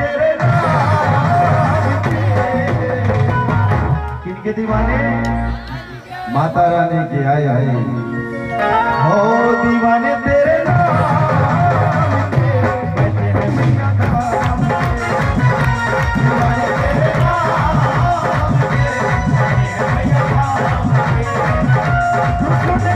तेरे नाम के। किनके दीवाने? माता रानी के आए आए हो दीवाने तेरे नाम के। कहते हैं मैया धाम के, दीवाने तेरे नाम के। कहते हैं मैया धाम के। सुने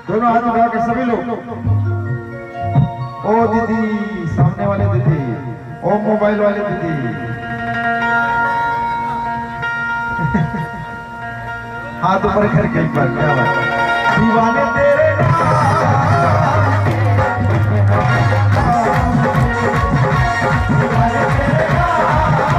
दोनों हाथ उठा के सभी लोग। ओ दीदी, सामने वाले दीदी, ओ मोबाइल वाले दीदी। हाथ ऊपर करके एक बार, क्या बात है। दीवाने तेरे नाम के, दीवाने तेरे नाम के।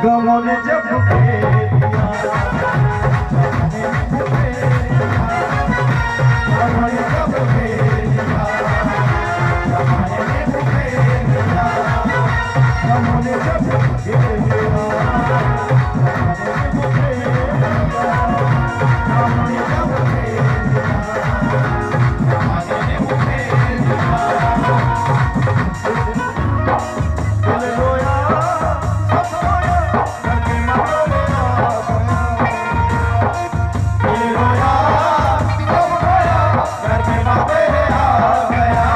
गमों ने जब फेर दिया, गमों ने जब फेर दिया, गमों ने जब फेर दिया, गमों ने जब फेर दिया, गमों ने जब फेर दिया, गमों ने जब फेर दिया। दिल रोया, सब रोया, करके मारो मेरा गया। दिल रोया, सब रोया, करके मारो मेरा गया।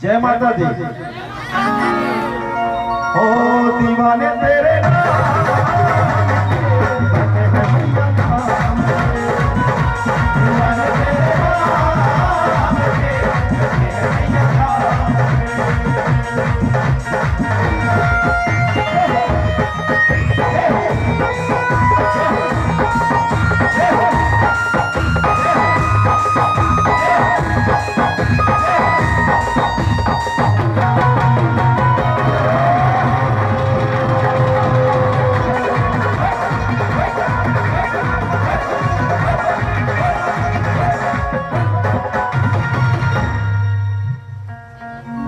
जय माता दी। ओ दीवाने तेरे नाम के, कहते हैं मैया धाम के। दीवाने तेरे नाम के, कहते हैं मैया धाम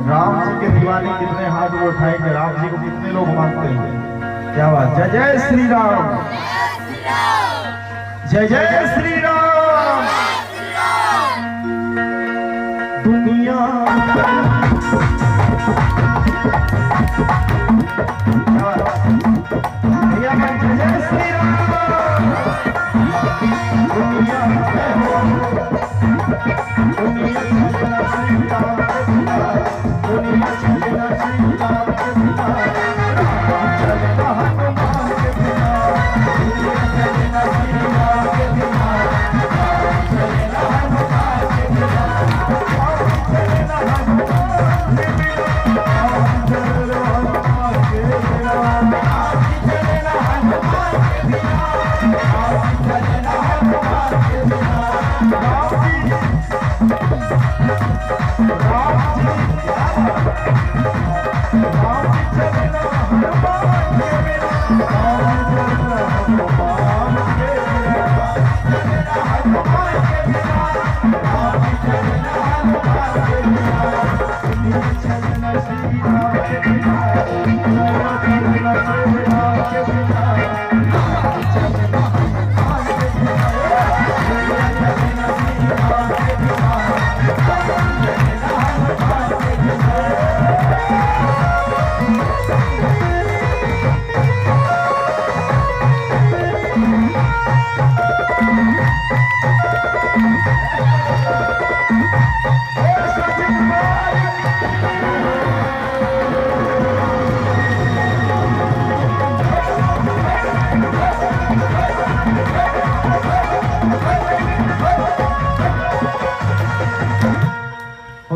राम जी के दीवाने कितने हाथ वो उठाएंगे? राम जी को कितने लोग मानते हैं? क्या बात। जय जय श्री राम, जय जय श्री राम। दुनिया जय जय श्री राम। दुनिया दुनिया चलना श्री राम के बिना, दुनिया चलना श्री राम के बिना, राम चलना हनुमान के बिना। दुनिया चलना श्री राम के बिना, राम चलना हनुमान के बिना, राम चलना हनुमान के बिना, राम चलना हनुमान के बिना, राम चलना हनुमान के बिना, राम चलना हनुमान के बिना।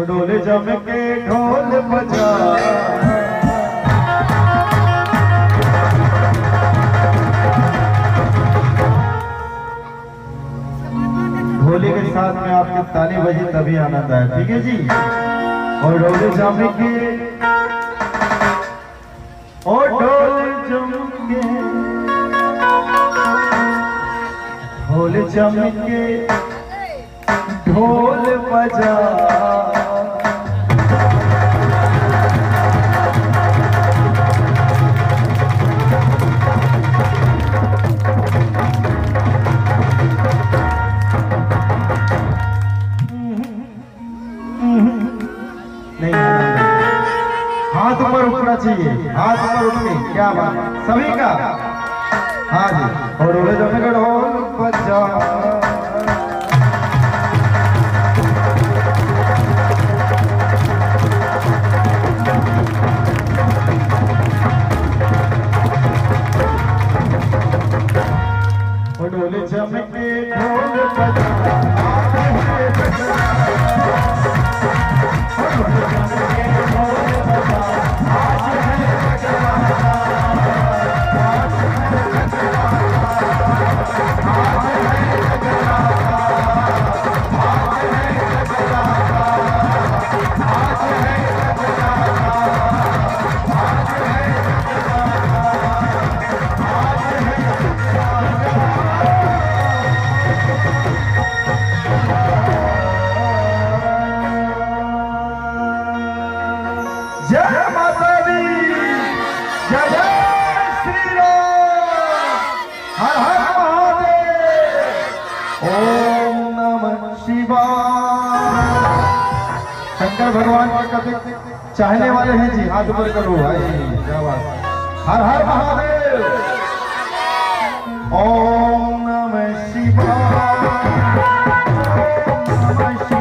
डोले जम के ढोल बजा ढोले के साथ में आपके ताली बजी तभी आनंद आए, ठीक है जी। और डोले जम के ढोले जम के ढोल बजा नहीं, हाथ ऊपर उठना चाहिए, हाथ ऊपर उठ के, क्या बात सभी का। हाँ जी, और डोले जम के ढोल बजा डोले जम के ढोल बजा जय माता दी, जय जय श्री राम, हर हर महादेव, ओम नमः शिवाय। शंकर भगवान के कभी चाहने वाले हैं जी, हाथ ऊपर करो भाई, क्या बात। हर हर महादेव, ओम नमः शिवाय, ओम नमः शिवाय।